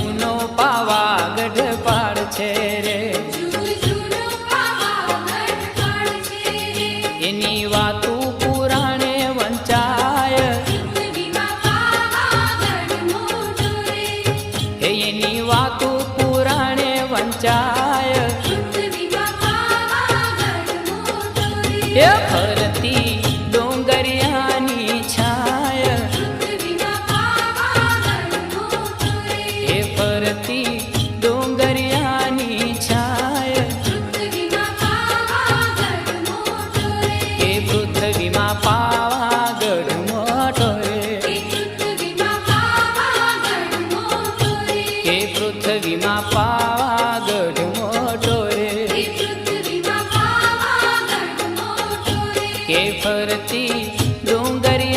જૂનો પાવાગઢ પાડ છે રે, એની વાતું પુરાણે વંચાય, એની વાતું પુરાણે વંચાય, એ ફરતી ડોંગરિયાની છાય, એ ફરતી ડોંગરિયાની છાય, એ પૃથ્વીમાં પાવાગઢ મોટો રે, એ પૃથ્વીમાં પાવાગઢ મોટો રે, કે ફરતી ડુંગરી